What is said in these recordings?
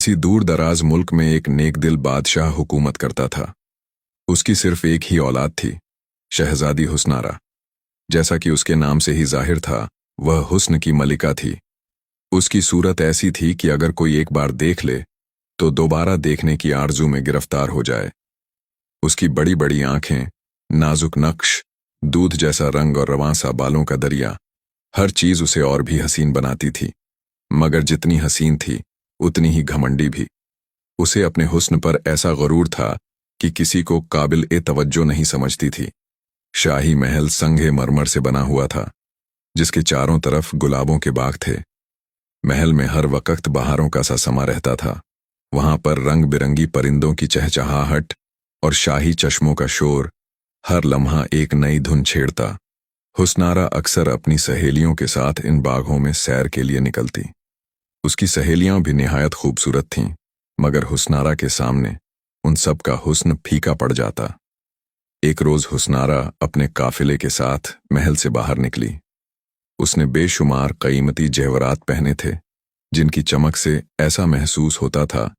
किसी दूर दराज मुल्क में एक नेक दिल बादशाह हुकूमत करता था। उसकी सिर्फ एक ही औलाद थी, शहजादी हुस्नारा। जैसा कि उसके नाम से ही जाहिर था, वह हुस्न की मलिका थी। उसकी सूरत ऐसी थी कि अगर कोई एक बार देख ले तो दोबारा देखने की आरजू में गिरफ्तार हो जाए। उसकी बड़ी बड़ी आंखें, नाजुक नक्श, दूध जैसा रंग और रवां सा बालों का दरिया, हर चीज उसे और भी हसीन बनाती थी। मगर जितनी हसीन थी उतनी ही घमंडी भी। उसे अपने हुस्न पर ऐसा गरूर था कि किसी को काबिल ए तवज्जो नहीं समझती थी। शाही महल संगे मरमर से बना हुआ था, जिसके चारों तरफ गुलाबों के बाग थे। महल में हर वक्त बहारों का सा समा रहता था। वहां पर रंग बिरंगी परिंदों की चहचहाहट और शाही चश्मों का शोर हर लम्हा एक नई धुन छेड़ता। हुस्नारा अक्सर अपनी सहेलियों के साथ इन बागों में सैर के लिए निकलती। उसकी सहेलियां भी निहायत खूबसूरत थीं, मगर हुस्नारा के सामने उन सब का हुस्न फीका पड़ जाता। एक रोज हुस्नारा अपने काफिले के साथ महल से बाहर निकली। उसने बेशुमार कीमती जेवरात पहने थे, जिनकी चमक से ऐसा महसूस होता था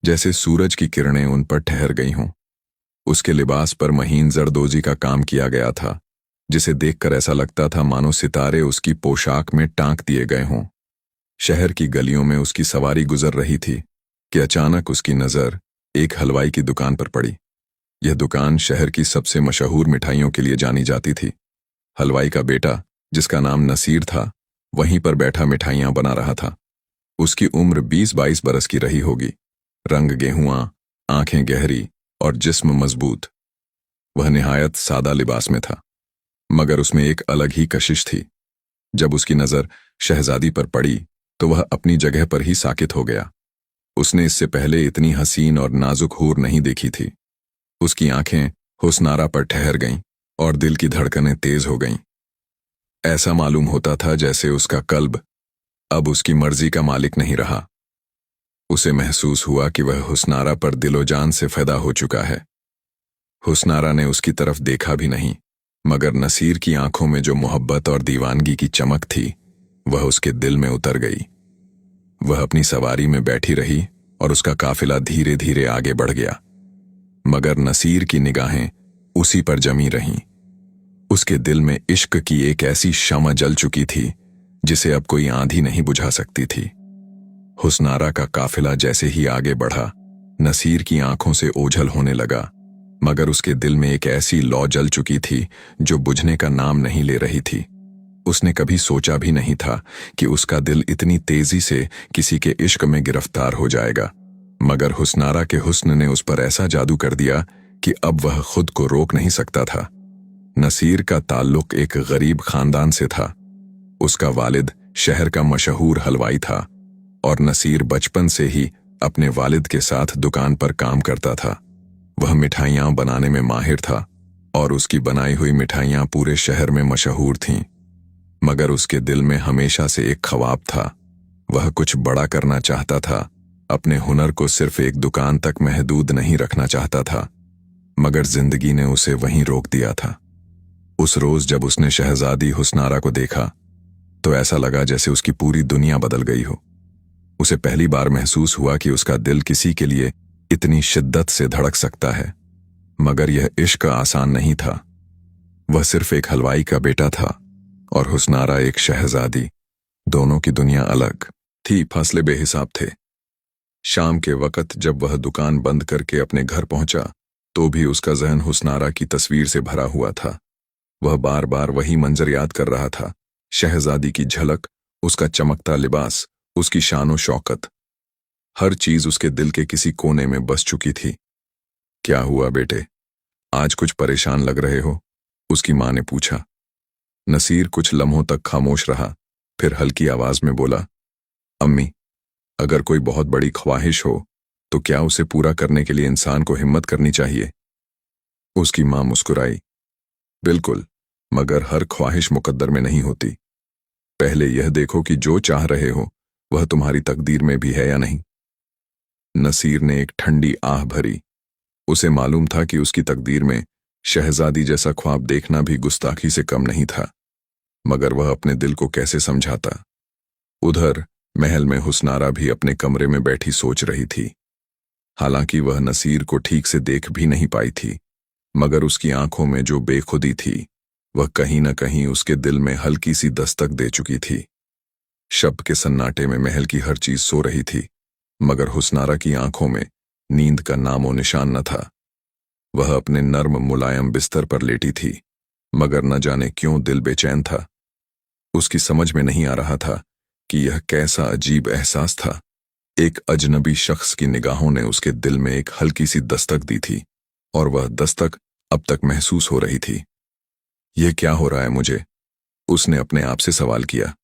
जैसे सूरज की किरणें उन पर ठहर गई हों। उसके लिबास पर महीन जरदोजी का काम किया गया था, जिसे देखकर ऐसा लगता था मानो सितारे उसकी पोशाक में टांक दिए गए हों। शहर की गलियों में उसकी सवारी गुजर रही थी कि अचानक उसकी नज़र एक हलवाई की दुकान पर पड़ी। यह दुकान शहर की सबसे मशहूर मिठाइयों के लिए जानी जाती थी। हलवाई का बेटा, जिसका नाम नसीर था, वहीं पर बैठा मिठाइयां बना रहा था। उसकी उम्र 20-22 बरस की रही होगी। रंग गेहुआ, आंखें गहरी और जिस्म मजबूत। वह निहायत सादा लिबास में था, मगर उसमें एक अलग ही कशिश थी। जब उसकी नज़र शहजादी पर पड़ी तो वह अपनी जगह पर ही साकित हो गया। उसने इससे पहले इतनी हसीन और नाजुक हूर नहीं देखी थी। उसकी आंखें हुस्नारा पर ठहर गईं और दिल की धड़कनें तेज हो गईं। ऐसा मालूम होता था जैसे उसका कल्ब अब उसकी मर्जी का मालिक नहीं रहा। उसे महसूस हुआ कि वह हुस्नारा पर दिलो जान से फिदा हो चुका है। हुस्नारा ने उसकी तरफ देखा भी नहीं, मगर नसीर की आंखों में जो मोहब्बत और दीवानगी की चमक थी, वह उसके दिल में उतर गई। वह अपनी सवारी में बैठी रही और उसका काफिला धीरे धीरे आगे बढ़ गया, मगर नसीर की निगाहें उसी पर जमी रहीं। उसके दिल में इश्क की एक ऐसी शम्अ जल चुकी थी जिसे अब कोई आंधी नहीं बुझा सकती थी। हुस्नारा का काफिला जैसे ही आगे बढ़ा, नसीर की आंखों से ओझल होने लगा, मगर उसके दिल में एक ऐसी लौ जल चुकी थी जो बुझने का नाम नहीं ले रही थी। उसने कभी सोचा भी नहीं था कि उसका दिल इतनी तेजी से किसी के इश्क में गिरफ्तार हो जाएगा, मगर हुस्नारा के हुस्न ने उस पर ऐसा जादू कर दिया कि अब वह खुद को रोक नहीं सकता था। नसीर का ताल्लुक एक गरीब खानदान से था। उसका वालिद शहर का मशहूर हलवाई था और नसीर बचपन से ही अपने वालिद के साथ दुकान पर काम करता था। वह मिठाइयां बनाने में माहिर था और उसकी बनाई हुई मिठाइयां पूरे शहर में मशहूर थीं। मगर उसके दिल में हमेशा से एक ख्वाब था। वह कुछ बड़ा करना चाहता था, अपने हुनर को सिर्फ एक दुकान तक महदूद नहीं रखना चाहता था। मगर जिंदगी ने उसे वहीं रोक दिया था। उस रोज जब उसने शहजादी हुस्नारा को देखा तो ऐसा लगा जैसे उसकी पूरी दुनिया बदल गई हो। उसे पहली बार महसूस हुआ कि उसका दिल किसी के लिए इतनी शिद्दत से धड़क सकता है। मगर यह इश्क आसान नहीं था। वह सिर्फ एक हलवाई का बेटा था और हुस्नारा एक शहजादी। दोनों की दुनिया अलग थी, फासले बेहिसाब थे। शाम के वक्त जब वह दुकान बंद करके अपने घर पहुंचा तो भी उसका जहन हुस्नारा की तस्वीर से भरा हुआ था। वह बार बार वही मंजर याद कर रहा था, शहजादी की झलक, उसका चमकता लिबास, उसकी शानो शौकत। हर चीज उसके दिल के किसी कोने में बस चुकी थी। क्या हुआ बेटे, आज कुछ परेशान लग रहे हो? उसकी मां ने पूछा। नसीर कुछ लम्हों तक खामोश रहा, फिर हल्की आवाज में बोला, अम्मी, अगर कोई बहुत बड़ी ख्वाहिश हो तो क्या उसे पूरा करने के लिए इंसान को हिम्मत करनी चाहिए? उसकी मां मुस्कुराई। बिल्कुल, मगर हर ख्वाहिश मुकद्दर में नहीं होती। पहले यह देखो कि जो चाह रहे हो वह तुम्हारी तकदीर में भी है या नहीं। नसीर ने एक ठंडी आह भरी। उसे मालूम था कि उसकी तकदीर में शहजादी जैसा ख्वाब देखना भी गुस्ताखी से कम नहीं था, मगर वह अपने दिल को कैसे समझाता। उधर महल में हुस्नारा भी अपने कमरे में बैठी सोच रही थी। हालांकि वह नसीर को ठीक से देख भी नहीं पाई थी, मगर उसकी आंखों में जो बेखुदी थी वह कहीं न कहीं उसके दिल में हल्की सी दस्तक दे चुकी थी। शब के सन्नाटे में महल की हर चीज सो रही थी, मगर हुस्नारा की आंखों में नींद का नामो निशान न था। वह अपने नर्म मुलायम बिस्तर पर लेटी थी, मगर न जाने क्यों दिल बेचैन था। उसकी समझ में नहीं आ रहा था कि यह कैसा अजीब एहसास था। एक अजनबी शख्स की निगाहों ने उसके दिल में एक हल्की सी दस्तक दी थी, और वह दस्तक अब तक महसूस हो रही थी। यह क्या हो रहा है मुझे? उसने अपने आप से सवाल किया।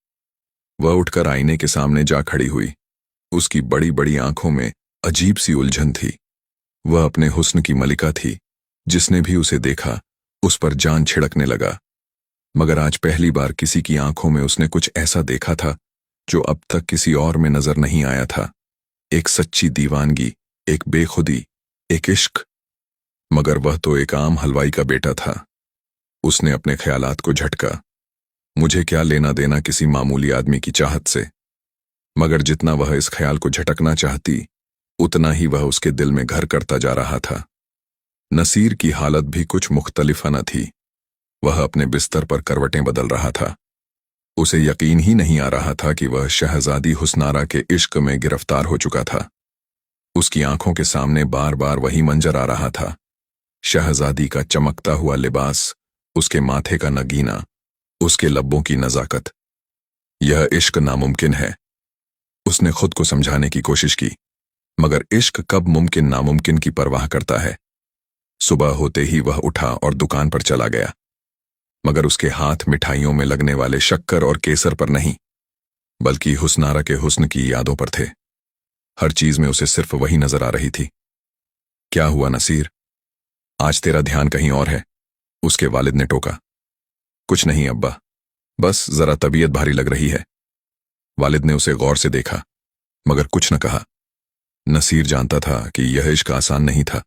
वह उठकर आईने के सामने जा खड़ी हुई। उसकी बड़ी बड़ी आंखों में अजीब सी उलझन थी। वह अपने हुस्न की मलिका थी। जिसने भी उसे देखा उस पर जान छिड़कने लगा, मगर आज पहली बार किसी की आंखों में उसने कुछ ऐसा देखा था जो अब तक किसी और में नजर नहीं आया था। एक सच्ची दीवानगी, एक बेखुदी, एक इश्क। मगर वह तो एक आम हलवाई का बेटा था। उसने अपने ख्यालात को झटका। मुझे क्या लेना देना किसी मामूली आदमी की चाहत से? मगर जितना वह इस ख्याल को झटकना चाहती, उतना ही वह उसके दिल में घर करता जा रहा था। नसीर की हालत भी कुछ मुख्तलिफाना थी। वह अपने बिस्तर पर करवटें बदल रहा था। उसे यकीन ही नहीं आ रहा था कि वह शहजादी हुस्नारा के इश्क में गिरफ्तार हो चुका था। उसकी आंखों के सामने बार बार वही मंजर आ रहा था। शहजादी का चमकता हुआ लिबास, उसके माथे का नगीना, उसके लब्बों की नजाकत। यह इश्क नामुमकिन है। उसने खुद को समझाने की कोशिश की, मगर इश्क कब मुमकिन नामुमकिन की परवाह करता है। सुबह होते ही वह उठा और दुकान पर चला गया, मगर उसके हाथ मिठाइयों में लगने वाले शक्कर और केसर पर नहीं, बल्कि हुस्नारा के हुस्न की यादों पर थे। हर चीज में उसे सिर्फ वही नजर आ रही थी। क्या हुआ नसीर? आज तेरा ध्यान कहीं और है, उसके वालिद ने टोका। कुछ नहीं अब्बा, बस जरा तबीयत भारी लग रही है। वालिद ने उसे गौर से देखा, मगर कुछ न कहा। नसीर जानता था कि यह इश्क आसान नहीं था,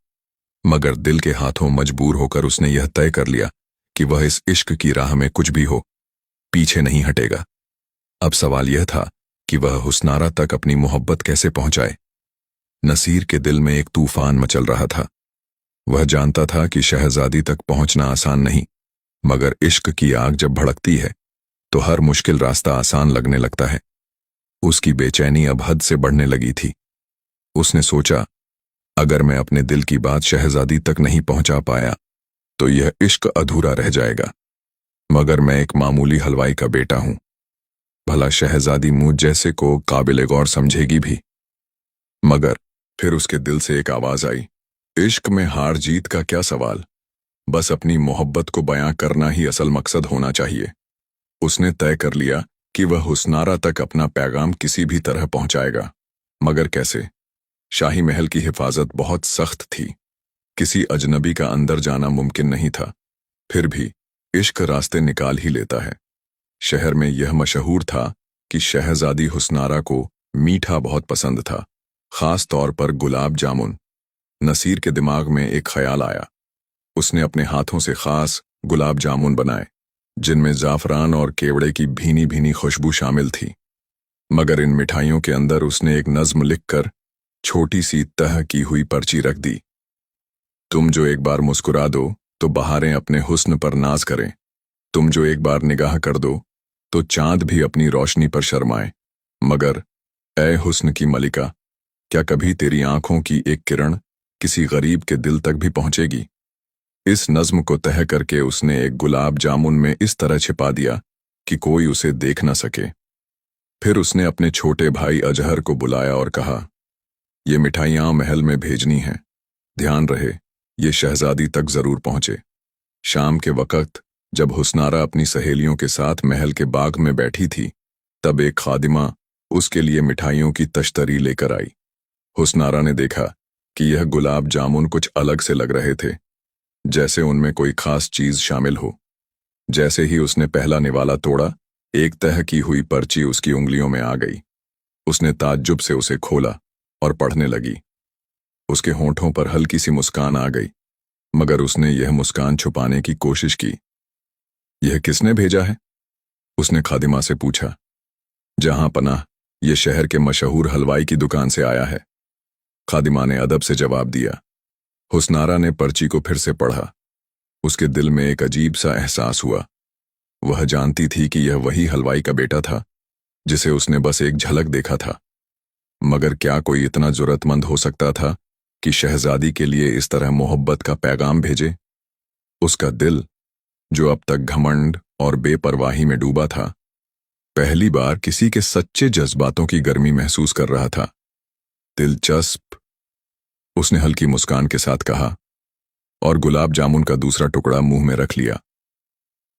मगर दिल के हाथों मजबूर होकर उसने यह तय कर लिया कि वह इस इश्क की राह में कुछ भी हो, पीछे नहीं हटेगा। अब सवाल यह था कि वह हुस्नारा तक अपनी मोहब्बत कैसे पहुंचाए। नसीर के दिल में एक तूफान मचल रहा था। वह जानता था कि शहजादी तक पहुंचना आसान नहीं, मगर इश्क की आग जब भड़कती है तो हर मुश्किल रास्ता आसान लगने लगता है। उसकी बेचैनी अब हद से बढ़ने लगी थी। उसने सोचा, अगर मैं अपने दिल की बात शहजादी तक नहीं पहुंचा पाया तो यह इश्क अधूरा रह जाएगा। मगर मैं एक मामूली हलवाई का बेटा हूं, भला शहजादी मुझ जैसे को काबिल गौर समझेगी भी? मगर फिर उसके दिल से एक आवाज आई, इश्क में हार जीत का क्या सवाल, बस अपनी मोहब्बत को बयां करना ही असल मकसद होना चाहिए। उसने तय कर लिया कि वह हुस्नारा तक अपना पैगाम किसी भी तरह पहुंचाएगा, मगर कैसे? शाही महल की हिफाजत बहुत सख्त थी। किसी अजनबी का अंदर जाना मुमकिन नहीं था। फिर भी इश्क रास्ते निकाल ही लेता है। शहर में यह मशहूर था कि शहजादी हुस्नारा को मीठा बहुत पसंद था, खास तौर पर गुलाब जामुन। नसीर के दिमाग में एक ख्याल आया। उसने अपने हाथों से खास गुलाब जामुन बनाए, जिनमें जाफरान और केवड़े की भीनी भीनी खुशबू शामिल थी। मगर इन मिठाइयों के अंदर उसने एक नज्म लिखकर छोटी सी तह की हुई पर्ची रख दी। तुम जो एक बार मुस्कुरा दो तो बहारें अपने हुस्न पर नाज करें। तुम जो एक बार निगाह कर दो तो चांद भी अपनी रोशनी पर शर्माए। मगर ऐ हुस्न की मलिका, क्या कभी तेरी आंखों की एक किरण किसी गरीब के दिल तक भी पहुंचेगी? इस नज्म को तह करके उसने एक गुलाब जामुन में इस तरह छिपा दिया कि कोई उसे देख न सके। फिर उसने अपने छोटे भाई अजहर को बुलाया और कहा, ये मिठाइयां महल में भेजनी हैं, ध्यान रहे ये शहजादी तक जरूर पहुंचे। शाम के वक्त जब हुस्नारा अपनी सहेलियों के साथ महल के बाग में बैठी थी, तब एक खादिमा उसके लिए मिठाइयों की तश्तरी लेकर आई। हुस्नारा ने देखा कि यह गुलाब जामुन कुछ अलग से लग रहे थे, जैसे उनमें कोई खास चीज शामिल हो। जैसे ही उसने पहला निवाला तोड़ा, एक तह की हुई पर्ची उसकी उंगलियों में आ गई। उसने ताज्जुब से उसे खोला और पढ़ने लगी। उसके होंठों पर हल्की सी मुस्कान आ गई, मगर उसने यह मुस्कान छुपाने की कोशिश की। यह किसने भेजा है? उसने खादिमा से पूछा। जहां पनाह, ये शहर के मशहूर हलवाई की दुकान से आया है। खादिमा ने अदब से जवाब दिया। हुस्नारा ने पर्ची को फिर से पढ़ा। उसके दिल में एक अजीब सा एहसास हुआ। वह जानती थी कि यह वही हलवाई का बेटा था जिसे उसने बस एक झलक देखा था, मगर क्या कोई इतना जुर्रतमंद हो सकता था कि शहजादी के लिए इस तरह मोहब्बत का पैगाम भेजे? उसका दिल, जो अब तक घमंड और बेपरवाही में डूबा था, पहली बार किसी के सच्चे जज्बातों की गर्मी महसूस कर रहा था। दिलचस्प, उसने हल्की मुस्कान के साथ कहा और गुलाब जामुन का दूसरा टुकड़ा मुंह में रख लिया।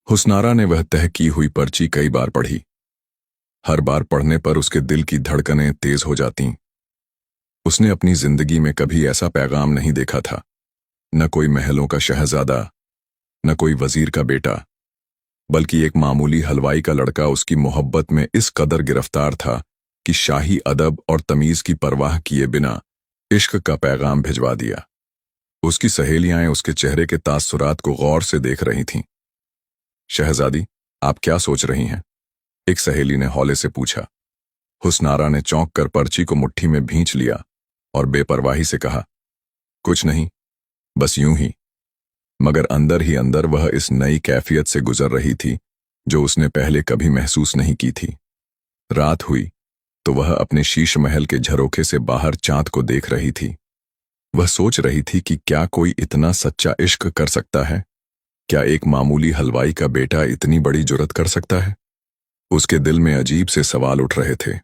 हुस्नारा ने वह तह की हुई पर्ची कई बार पढ़ी। हर बार पढ़ने पर उसके दिल की धड़कनें तेज हो जातीं। उसने अपनी जिंदगी में कभी ऐसा पैगाम नहीं देखा था, न कोई महलों का शहजादा, न कोई वजीर का बेटा, बल्कि एक मामूली हलवाई का लड़का उसकी मोहब्बत में इस कदर गिरफ्तार था कि शाही अदब और तमीज की परवाह किए बिना इश्क का पैगाम भिजवा दिया। उसकी सहेलियां उसके चेहरे के तासुरात को गौर से देख रही थीं। शहजादी, आप क्या सोच रही हैं? एक सहेली ने हौले से पूछा। हुस्नारा ने चौंक कर पर्ची को मुट्ठी में भींच लिया और बेपरवाही से कहा, कुछ नहीं, बस यूं ही। मगर अंदर ही अंदर वह इस नई कैफियत से गुजर रही थी जो उसने पहले कभी महसूस नहीं की थी। रात हुई तो वह अपने शीश महल के झरोखे से बाहर चांद को देख रही थी। वह सोच रही थी कि क्या कोई इतना सच्चा इश्क कर सकता है? क्या एक मामूली हलवाई का बेटा इतनी बड़ी जुर्रत कर सकता है? उसके दिल में अजीब से सवाल उठ रहे थे।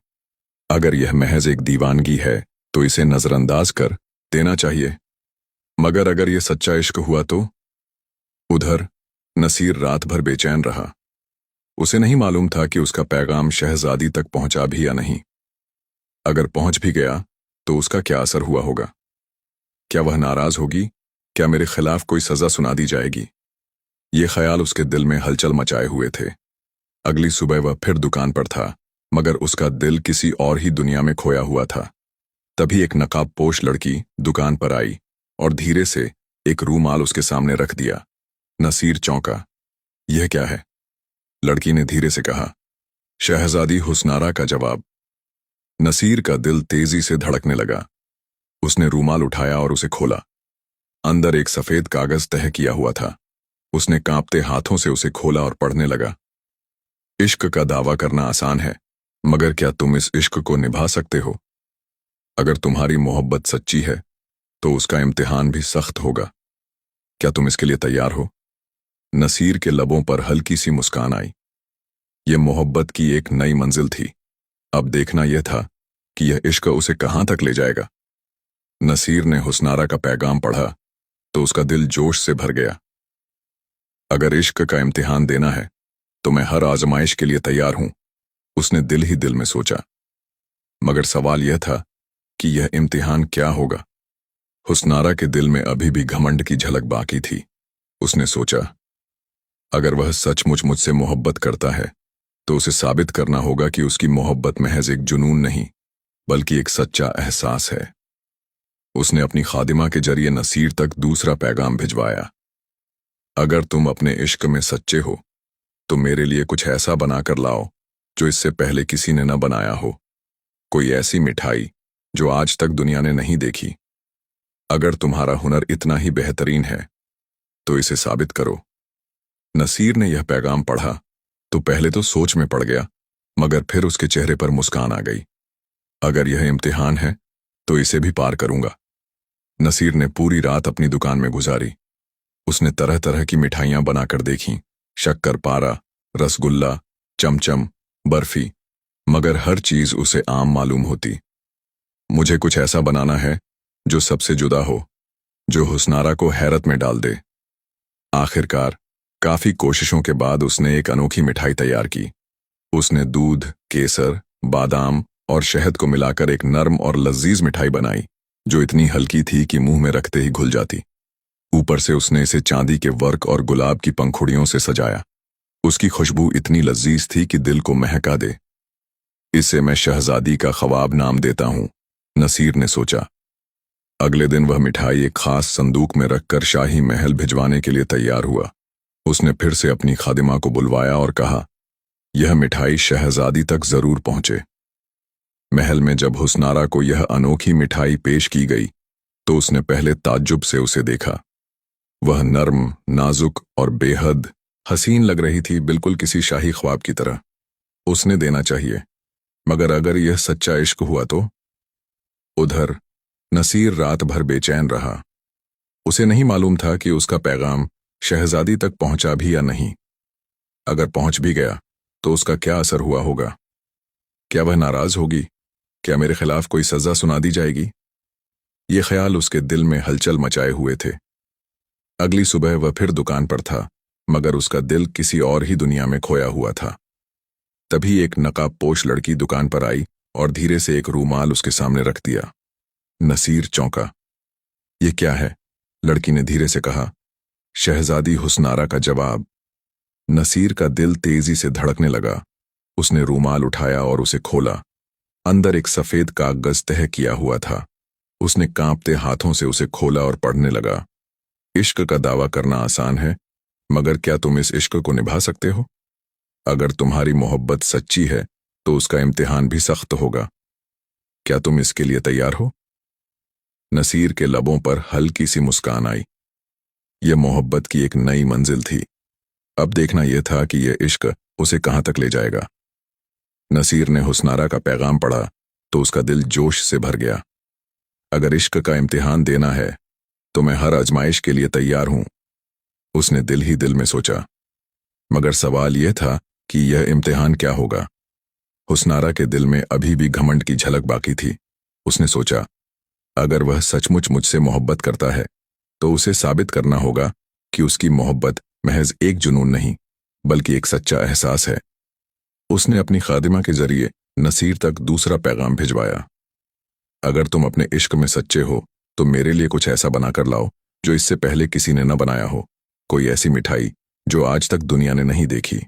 अगर यह महज एक दीवानगी है तो इसे नजरअंदाज कर देना चाहिए, मगर अगर यह सच्चा इश्क हुआ तो? उधर नसीर रात भर बेचैन रहा। उसे नहीं मालूम था कि उसका पैगाम शहजादी तक पहुंचा भी या नहीं। अगर पहुंच भी गया तो उसका क्या असर हुआ होगा? क्या वह नाराज होगी? क्या मेरे खिलाफ कोई सजा सुना दी जाएगी? ये ख्याल उसके दिल में हलचल मचाए हुए थे। अगली सुबह वह फिर दुकान पर था, मगर उसका दिल किसी और ही दुनिया में खोया हुआ था। तभी एक नकाबपोश लड़की दुकान पर आई और धीरे से एक रूमाल उसके सामने रख दिया। नसीर चौंका। यह क्या है? लड़की ने धीरे से कहा। शहजादी हुस्नारा का जवाब। नसीर का दिल तेजी से धड़कने लगा। उसने रूमाल उठाया और उसे खोला। अंदर एक सफेद कागज तह किया हुआ था। उसने कांपते हाथों से उसे खोला और पढ़ने लगा। इश्क का दावा करना आसान है, मगर क्या तुम इस इश्क को निभा सकते हो? अगर तुम्हारी मोहब्बत सच्ची है तो उसका इम्तिहान भी सख्त होगा। क्या तुम इसके लिए तैयार हो? नसीर के लबों पर हल्की सी मुस्कान आई। यह मोहब्बत की एक नई मंजिल थी। अब देखना यह था कि यह इश्क उसे कहां तक ले जाएगा। नसीर ने हुस्नारा का पैगाम पढ़ा तो उसका दिल जोश से भर गया। अगर इश्क का इम्तिहान देना है तो मैं हर आजमाइश के लिए तैयार हूं, उसने दिल ही दिल में सोचा। मगर सवाल यह था कि यह इम्तिहान क्या होगा। हुस्नारा के दिल में अभी भी घमंड की झलक बाकी थी। उसने सोचा, अगर वह सचमुच मुझसे मोहब्बत करता है तो उसे साबित करना होगा कि उसकी मोहब्बत महज एक जुनून नहीं, बल्कि एक सच्चा एहसास है। उसने अपनी खादिमा के जरिए नसीर तक दूसरा पैगाम भिजवाया। अगर तुम अपने इश्क में सच्चे हो तो मेरे लिए कुछ ऐसा बनाकर लाओ जो इससे पहले किसी ने न बनाया हो। कोई ऐसी मिठाई जो आज तक दुनिया ने नहीं देखी। अगर तुम्हारा हुनर इतना ही बेहतरीन है तो इसे साबित करो। नसीर ने यह पैगाम पढ़ा तो पहले तो सोच में पड़ गया, मगर फिर उसके चेहरे पर मुस्कान आ गई। अगर यह इम्तिहान है तो इसे भी पार करूंगा। नसीर ने पूरी रात अपनी दुकान में गुजारी। उसने तरह तरह की मिठाइयां बनाकर देखीं, शक्करपारा, रसगुल्ला, चमचम, बर्फी, मगर हर चीज उसे आम मालूम होती। मुझे कुछ ऐसा बनाना है जो सबसे जुदा हो, जो हुस्नारा को हैरत में डाल दे। आखिरकार काफी कोशिशों के बाद उसने एक अनोखी मिठाई तैयार की। उसने दूध, केसर, बादाम और शहद को मिलाकर एक नर्म और लजीज मिठाई बनाई जो इतनी हल्की थी कि मुंह में रखते ही घुल जाती। ऊपर से उसने इसे चांदी के वर्क और गुलाब की पंखुड़ियों से सजाया। उसकी खुशबू इतनी लजीज थी कि दिल को महका दे। इसे मैं शहजादी का ख्वाब नाम देता हूं, नसीर ने सोचा। अगले दिन वह मिठाई एक खास संदूक में रखकर शाही महल भिजवाने के लिए तैयार हुआ। उसने फिर से अपनी खादिमा को बुलवाया और कहा, यह मिठाई शहजादी तक जरूर पहुंचे। महल में जब हुस्नारा को यह अनोखी मिठाई पेश की गई तो उसने पहले ताज्जुब से उसे देखा। वह नर्म, नाजुक और बेहद हसीन लग रही थी, बिल्कुल किसी शाही ख्वाब की तरह। उसने देना चाहिए, मगर अगर यह सच्चा इश्क हुआ तो? उधर नसीर रात भर बेचैन रहा। उसे नहीं मालूम था कि उसका पैगाम शहजादी तक पहुंचा भी या नहीं। अगर पहुंच भी गया तो उसका क्या असर हुआ होगा? क्या वह नाराज होगी? क्या मेरे खिलाफ कोई सजा सुना दी जाएगी? ये ख्याल उसके दिल में हलचल मचाए हुए थे। अगली सुबह वह फिर दुकान पर था, मगर उसका दिल किसी और ही दुनिया में खोया हुआ था। तभी एक नकाबपोश लड़की दुकान पर आई और धीरे से एक रूमाल उसके सामने रख दिया। नसीर चौंका। ये क्या है? लड़की ने धीरे से कहा। शहजादी हुस्नारा का जवाब। नसीर का दिल तेजी से धड़कने लगा। उसने रूमाल उठाया और उसे खोला। अंदर एक सफेद कागज तह किया हुआ था। उसने कांपते हाथों से उसे खोला और पढ़ने लगा। इश्क का दावा करना आसान है, मगर क्या तुम इस इश्क को निभा सकते हो? अगर तुम्हारी मोहब्बत सच्ची है तो उसका इम्तिहान भी सख्त होगा। क्या तुम इसके लिए तैयार हो? नसीर के लबों पर हल्की सी मुस्कान आई। यह मोहब्बत की एक नई मंजिल थी। अब देखना यह था कि यह इश्क उसे कहां तक ले जाएगा। नसीर ने हुस्नारा का पैगाम पढ़ा तो उसका दिल जोश से भर गया। अगर इश्क का इम्तिहान देना है तो मैं हर आजमाइश के लिए तैयार हूं, उसने दिल ही दिल में सोचा। मगर सवाल यह था कि यह इम्तिहान क्या होगा। हुस्नारा के दिल में अभी भी घमंड की झलक बाकी थी। उसने सोचा, अगर वह सचमुच मुझसे मोहब्बत करता है तो उसे साबित करना होगा कि उसकी मोहब्बत महज एक जुनून नहीं, बल्कि एक सच्चा एहसास है। उसने अपनी खादिमा के जरिए नसीर तक दूसरा पैगाम भिजवाया। अगर तुम अपने इश्क में सच्चे हो तो मेरे लिए कुछ ऐसा बनाकर लाओ जो इससे पहले किसी ने न बनाया हो, कोई ऐसी मिठाई जो आज तक दुनिया ने नहीं देखी।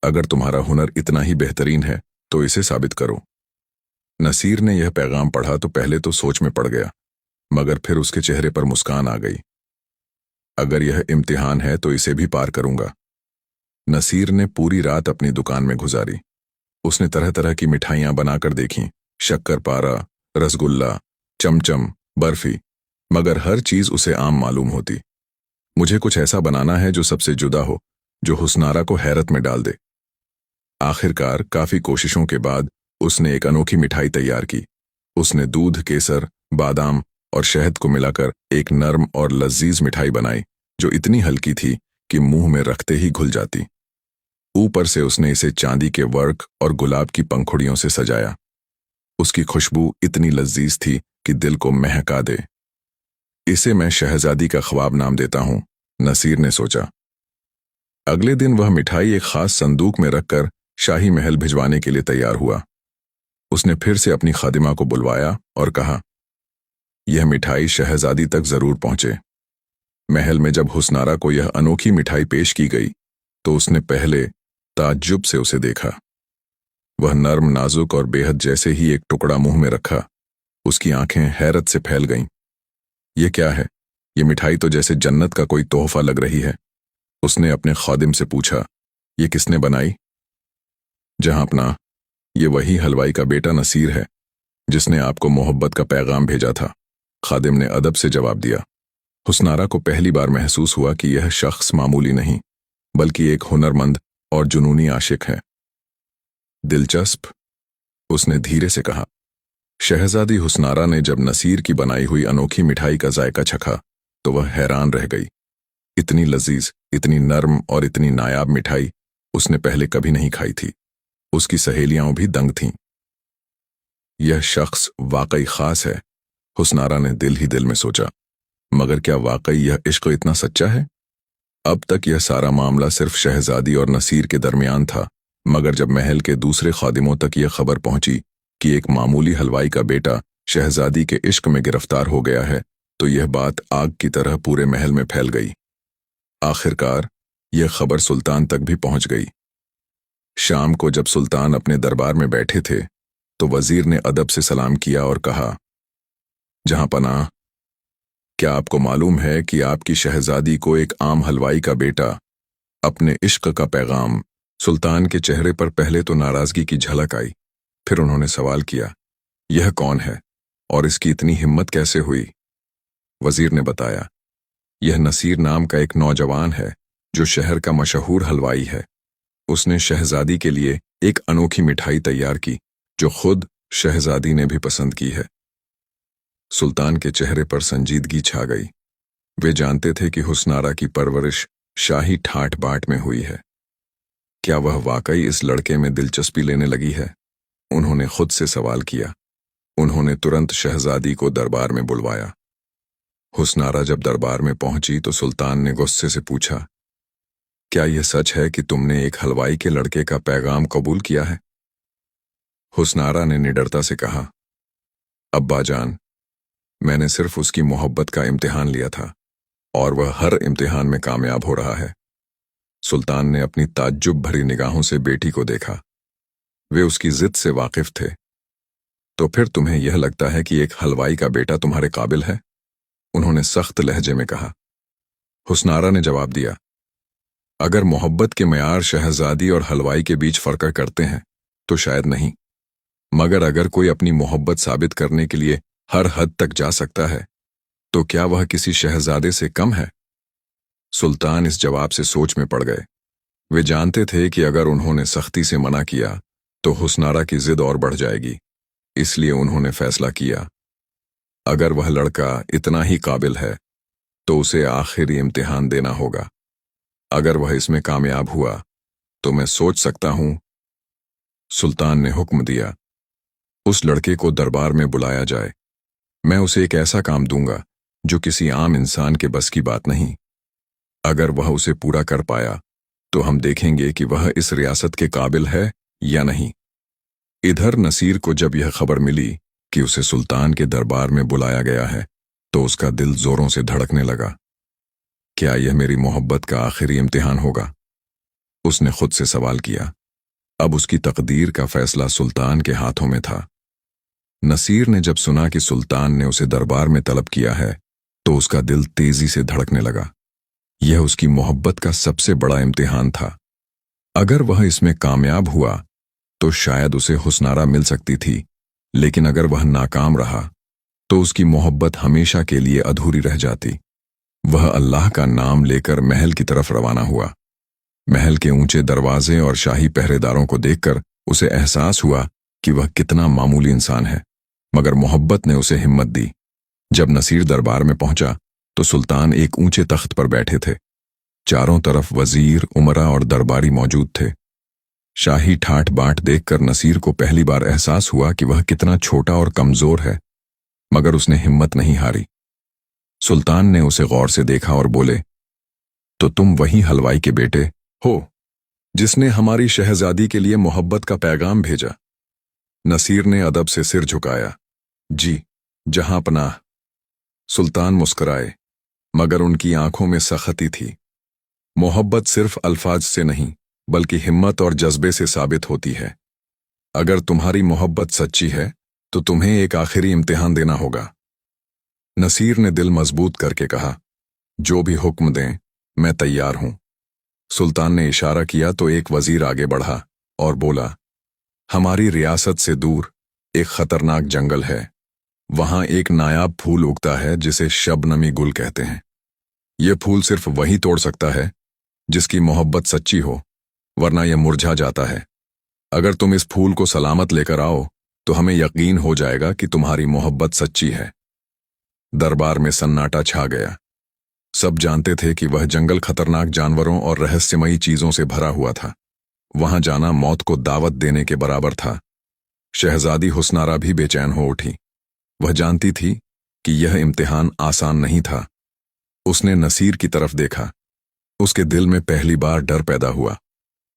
अगर तुम्हारा हुनर इतना ही बेहतरीन है तो इसे साबित करो। नसीर ने यह पैगाम पढ़ा तो पहले तो सोच में पड़ गया, मगर फिर उसके चेहरे पर मुस्कान आ गई। अगर यह इम्तिहान है तो इसे भी पार करूंगा। नसीर ने पूरी रात अपनी दुकान में गुजारी। उसने तरह तरह की मिठाइयां बनाकर देखीं, शक्करपारा, रसगुल्ला, चमचम, बर्फी, मगर हर चीज उसे आम मालूम होती। मुझे कुछ ऐसा बनाना है जो सबसे जुदा हो, जो हुस्नारा को हैरत में डाल दे। आखिरकार काफी कोशिशों के बाद उसने एक अनोखी मिठाई तैयार की। उसने दूध, केसर, बादाम और शहद को मिलाकर एक नर्म और लजीज मिठाई बनाई जो इतनी हल्की थी कि मुंह में रखते ही घुल जाती। ऊपर से उसने इसे चांदी के वर्क और गुलाब की पंखुड़ियों से सजाया। उसकी खुशबू इतनी लजीज थी कि दिल को महका दे। इसे मैं शहजादी का ख्वाब नाम देता हूं, नसीर ने सोचा। अगले दिन वह मिठाई एक खास संदूक में रखकर शाही महल भिजवाने के लिए तैयार हुआ। उसने फिर से अपनी खादिमा को बुलवाया और कहा, यह मिठाई शहजादी तक जरूर पहुंचे। महल में जब हुस्नारा को यह अनोखी मिठाई पेश की गई तो उसने पहले ताज्जुब से उसे देखा। वह नर्म, नाजुक और बेहद जैसे ही एक टुकड़ा मुंह में रखा, उसकी आंखें हैरत से फैल गईं। ये क्या है? ये मिठाई तो जैसे जन्नत का कोई तोहफा लग रही है। उसने अपने खादिम से पूछा, ये किसने बनाई? जहां अपना, ये वही हलवाई का बेटा नसीर है जिसने आपको मोहब्बत का पैगाम भेजा था, खादिम ने अदब से जवाब दिया। हुस्नारा को पहली बार महसूस हुआ कि यह शख्स मामूली नहीं, बल्कि एक हुनरमंद और जुनूनी आशिक है। दिलचस्प, उसने धीरे से कहा। शहजादी हुस्नारा ने जब नसीर की बनाई हुई अनोखी मिठाई का जायका चखा तो वह हैरान रह गई। इतनी लजीज, इतनी नर्म और इतनी नायाब मिठाई उसने पहले कभी नहीं खाई थी। उसकी सहेलियां भी दंग थीं। यह शख्स वाकई खास है, हुस्नारा ने दिल ही दिल में सोचा। मगर क्या वाकई यह इश्क इतना सच्चा है? अब तक यह सारा मामला सिर्फ शहजादी और नसीर के दरमियान था, मगर जब महल के दूसरे खादिमों तक यह खबर पहुंची कि एक मामूली हलवाई का बेटा शहजादी के इश्क में गिरफ्तार हो गया है, तो यह बात आग की तरह पूरे महल में फैल गई। आखिरकार यह खबर सुल्तान तक भी पहुंच गई। शाम को जब सुल्तान अपने दरबार में बैठे थे तो वजीर ने अदब से सलाम किया और कहा, जहां पनाह, क्या आपको मालूम है कि आपकी शहजादी को एक आम हलवाई का बेटा अपने इश्क का पैगाम? सुल्तान के चेहरे पर पहले तो नाराजगी की झलक आई, फिर उन्होंने सवाल किया, यह कौन है और इसकी इतनी हिम्मत कैसे हुई? वजीर ने बताया, यह नसीर नाम का एक नौजवान है जो शहर का मशहूर हलवाई है। उसने शहजादी के लिए एक अनोखी मिठाई तैयार की जो खुद शहजादी ने भी पसंद की है। सुल्तान के चेहरे पर संजीदगी छा गई। वे जानते थे कि हुस्नारा की परवरिश शाही ठाट बाट में हुई है। क्या वह वाकई इस लड़के में दिलचस्पी लेने लगी है? उन्होंने खुद से सवाल किया। उन्होंने तुरंत शहजादी को दरबार में बुलवाया। हुस्नारा जब दरबार में पहुंची तो सुल्तान ने गुस्से से पूछा, क्या यह सच है कि तुमने एक हलवाई के लड़के का पैगाम कबूल किया है? हुस्नारा ने निडरता से कहा, अब्बा जान, मैंने सिर्फ उसकी मोहब्बत का इम्तिहान लिया था और वह हर इम्तिहान में कामयाब हो रहा है। सुल्तान ने अपनी ताज्जुब भरी निगाहों से बेटी को देखा। वे उसकी जिद से वाकिफ थे। तो फिर तुम्हें यह लगता है कि एक हलवाई का बेटा तुम्हारे काबिल है? उन्होंने सख्त लहजे में कहा। हुस्नारा ने जवाब दिया, अगर मोहब्बत के मयार शहजादी और हलवाई के बीच फर्क करते हैं तो शायद नहीं, मगर अगर कोई अपनी मोहब्बत साबित करने के लिए हर हद तक जा सकता है तो क्या वह किसी शहजादे से कम है? सुल्तान इस जवाब से सोच में पड़ गए। वे जानते थे कि अगर उन्होंने सख्ती से मना किया तो हुस्नारा की जिद और बढ़ जाएगी, इसलिए उन्होंने फैसला किया, अगर वह लड़का इतना ही काबिल है तो उसे आखिरी इम्तिहान देना होगा। अगर वह इसमें कामयाब हुआ तो मैं सोच सकता हूं। सुल्तान ने हुक्म दिया, उस लड़के को दरबार में बुलाया जाए। मैं उसे एक ऐसा काम दूंगा जो किसी आम इंसान के बस की बात नहीं। अगर वह उसे पूरा कर पाया तो हम देखेंगे कि वह इस रियासत के काबिल है या नहीं। इधर नसीर को जब यह खबर मिली कि उसे सुल्तान के दरबार में बुलाया गया है तो उसका दिल जोरों से धड़कने लगा। क्या यह मेरी मोहब्बत का आखिरी इम्तिहान होगा? उसने खुद से सवाल किया। अब उसकी तकदीर का फैसला सुल्तान के हाथों में था। नसीर ने जब सुना कि सुल्तान ने उसे दरबार में तलब किया है तो उसका दिल तेजी से धड़कने लगा। यह उसकी मोहब्बत का सबसे बड़ा इम्तिहान था। अगर वह इसमें कामयाब हुआ तो शायद उसे हुस्नारा मिल सकती थी, लेकिन अगर वह नाकाम रहा तो उसकी मोहब्बत हमेशा के लिए अधूरी रह जाती। वह अल्लाह का नाम लेकर महल की तरफ रवाना हुआ। महल के ऊंचे दरवाजे और शाही पहरेदारों को देखकर उसे एहसास हुआ कि वह कितना मामूली इंसान है, मगर मोहब्बत ने उसे हिम्मत दी। जब नसीर दरबार में पहुंचा तो सुल्तान एक ऊंचे तख्त पर बैठे थे। चारों तरफ वजीर, उमरा और दरबारी मौजूद थे। शाही ठाट बाट देखकर नसीर को पहली बार एहसास हुआ कि वह कितना छोटा और कमजोर है, मगर उसने हिम्मत नहीं हारी। सुल्तान ने उसे गौर से देखा और बोले, तो तुम वही हलवाई के बेटे हो जिसने हमारी शहजादी के लिए मोहब्बत का पैगाम भेजा? नसीर ने अदब से सिर झुकाया। जी, जहां पनाह। सुल्तान मुस्कुराए, मगर उनकी आंखों में सख्ती थी। मोहब्बत सिर्फ अल्फाज से नहीं बल्कि हिम्मत और जज्बे से साबित होती है। अगर तुम्हारी मोहब्बत सच्ची है तो तुम्हें एक आखिरी इम्तिहान देना होगा। नसीर ने दिल मजबूत करके कहा, जो भी हुक्म दें मैं तैयार हूं। सुल्तान ने इशारा किया तो एक वजीर आगे बढ़ा और बोला, हमारी रियासत से दूर एक खतरनाक जंगल है। वहां एक नायाब फूल उगता है जिसे शबनमी गुल कहते हैं। यह फूल सिर्फ वही तोड़ सकता है जिसकी मोहब्बत सच्ची हो, वरना यह मुरझा जाता है। अगर तुम इस फूल को सलामत लेकर आओ तो हमें यकीन हो जाएगा कि तुम्हारी मोहब्बत सच्ची है। दरबार में सन्नाटा छा गया। सब जानते थे कि वह जंगल खतरनाक जानवरों और रहस्यमयी चीजों से भरा हुआ था। वहां जाना मौत को दावत देने के बराबर था। शहजादी हुस्नारा भी बेचैन हो उठी। वह जानती थी कि यह इम्तिहान आसान नहीं था। उसने नसीर की तरफ देखा। उसके दिल में पहली बार डर पैदा हुआ,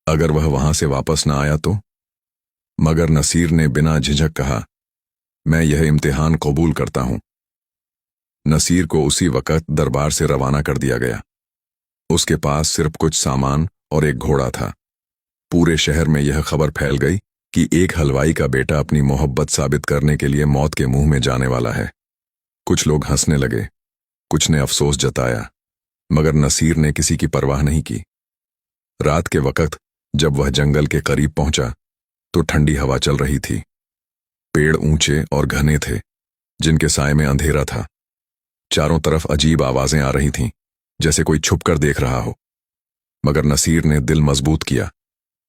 अगर वह वहां से वापस न आया तो? मगर नसीर ने बिना झिझक कहा, मैं यह इम्तिहान कबूल करता हूं। नसीर को उसी वक्त दरबार से रवाना कर दिया गया। उसके पास सिर्फ कुछ सामान और एक घोड़ा था। पूरे शहर में यह खबर फैल गई कि एक हलवाई का बेटा अपनी मोहब्बत साबित करने के लिए मौत के मुंह में जाने वाला है। कुछ लोग हंसने लगे, कुछ ने अफसोस जताया, मगर नसीर ने किसी की परवाह नहीं की। रात के वक्त जब वह जंगल के करीब पहुंचा तो ठंडी हवा चल रही थी। पेड़ ऊंचे और घने थे, जिनके साए में अंधेरा था। चारों तरफ अजीब आवाजें आ रही थीं, जैसे कोई छुपकर देख रहा हो। मगर नसीर ने दिल मजबूत किया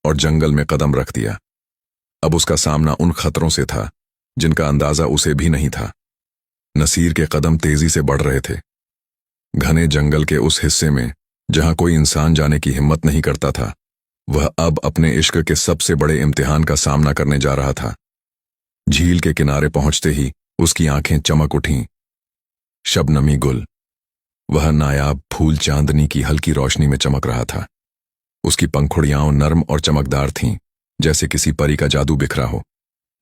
और जंगल में कदम रख दिया। अब उसका सामना उन खतरों से था जिनका अंदाजा उसे भी नहीं था। नसीर के कदम तेजी से बढ़ रहे थे। घने जंगल के उस हिस्से में जहां कोई इंसान जाने की हिम्मत नहीं करता था, वह अब अपने इश्क के सबसे बड़े इम्तिहान का सामना करने जा रहा था। झील के किनारे पहुंचते ही उसकी आंखें चमक उठीं। शबनमी गुल, वह नायाब फूल चांदनी की हल्की रोशनी में चमक रहा था। उसकी पंखुड़ियां नरम और चमकदार थीं, जैसे किसी परी का जादू बिखरा हो।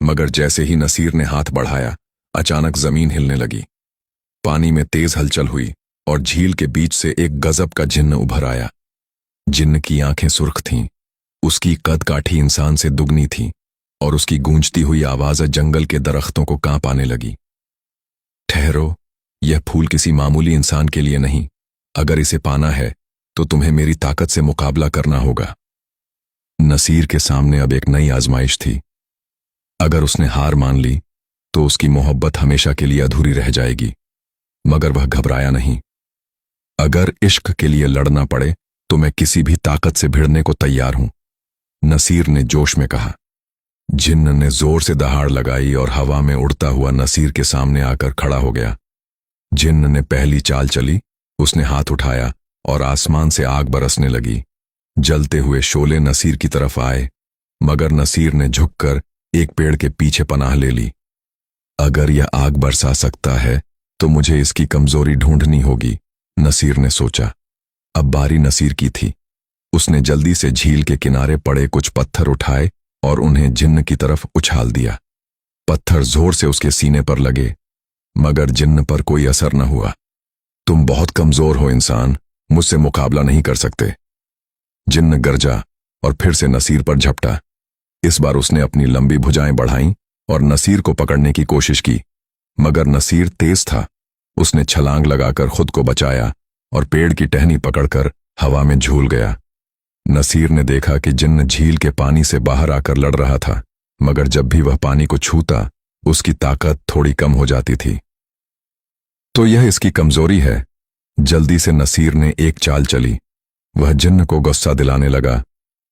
मगर जैसे ही नसीर ने हाथ बढ़ाया, अचानक जमीन हिलने लगी। पानी में तेज हलचल हुई और झील के बीच से एक गजब का जिन्न उभर आया। जिन्न की आंखें सुर्ख थीं, उसकी कद काठी इंसान से दुगनी थी और उसकी गूंजती हुई आवाज जंगल के दरख्तों को कांप आने लगी। ठहरो, यह फूल किसी मामूली इंसान के लिए नहीं। अगर इसे पाना है तो तुम्हें मेरी ताकत से मुकाबला करना होगा। नसीर के सामने अब एक नई आजमाइश थी। अगर उसने हार मान ली तो उसकी मोहब्बत हमेशा के लिए अधूरी रह जाएगी। मगर वह घबराया नहीं। अगर इश्क के लिए लड़ना पड़े तो मैं किसी भी ताकत से भिड़ने को तैयार हूं, नसीर ने जोश में कहा। जिन्न ने जोर से दहाड़ लगाई और हवा में उड़ता हुआ नसीर के सामने आकर खड़ा हो गया। जिन्न ने पहली चाल चली, उसने हाथ उठाया और आसमान से आग बरसने लगी। जलते हुए शोले नसीर की तरफ आए, मगर नसीर ने झुककर एक पेड़ के पीछे पनाह ले ली। अगर यह आग बरसा सकता है तो मुझे इसकी कमजोरी ढूंढनी होगी, नसीर ने सोचा। अब बारी नसीर की थी। उसने जल्दी से झील के किनारे पड़े कुछ पत्थर उठाए और उन्हें जिन्न की तरफ उछाल दिया। पत्थर जोर से उसके सीने पर लगे, मगर जिन्न पर कोई असर न हुआ। तुम बहुत कमजोर हो इंसान, मुझसे मुकाबला नहीं कर सकते। जिन्न गरजा और फिर से नसीर पर झपटा। इस बार उसने अपनी लंबी भुजाएं बढ़ाईं और नसीर को पकड़ने की कोशिश की, मगर नसीर तेज था। उसने छलांग लगाकर खुद को बचाया और पेड़ की टहनी पकड़कर हवा में झूल गया। नसीर ने देखा कि जिन्न झील के पानी से बाहर आकर लड़ रहा था, मगर जब भी वह पानी को छूता उसकी ताकत थोड़ी कम हो जाती थी। तो यह इसकी कमजोरी है। जल्दी से नसीर ने एक चाल चली। वह जिन्न को गुस्सा दिलाने लगा।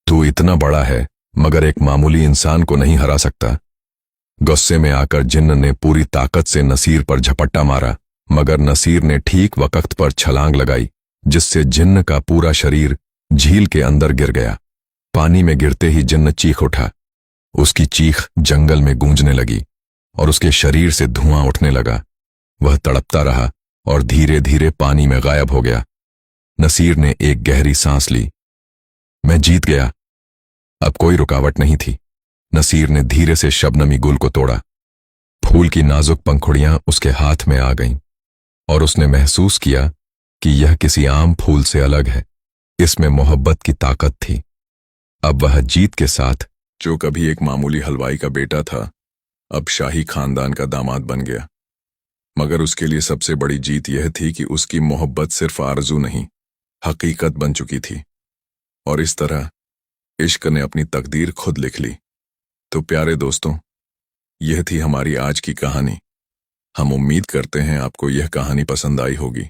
तू इतना बड़ा है मगर एक मामूली इंसान को नहीं हरा सकता। गुस्से में आकर जिन्न ने पूरी ताकत से नसीर पर झपट्टा मारा, मगर नसीर ने ठीक वक्त पर छलांग लगाई, जिससे जिन्न का पूरा शरीर झील के अंदर गिर गया। पानी में गिरते ही जिन्न चीख उठा। उसकी चीख जंगल में गूंजने लगी और उसके शरीर से धुआं उठने लगा। वह तड़पता रहा और धीरे धीरे पानी में गायब हो गया। नसीर ने एक गहरी सांस ली। मैं जीत गया। अब कोई रुकावट नहीं थी। नसीर ने धीरे से शबनमी गुल को तोड़ा। फूल की नाजुक पंखुड़ियां उसके हाथ में आ गईं और उसने महसूस किया कि यह किसी आम फूल से अलग है। इसमें मोहब्बत की ताकत थी। अब वह जीत के साथ, जो कभी एक मामूली हलवाई का बेटा था, अब शाही खानदान का दामाद बन गया। मगर उसके लिए सबसे बड़ी जीत यह थी कि उसकी मोहब्बत सिर्फ आरजू नहीं, हकीकत बन चुकी थी। और इस तरह इश्क ने अपनी तकदीर खुद लिख ली। तो प्यारे दोस्तों, यह थी हमारी आज की कहानी। हम उम्मीद करते हैं आपको यह कहानी पसंद आई होगी।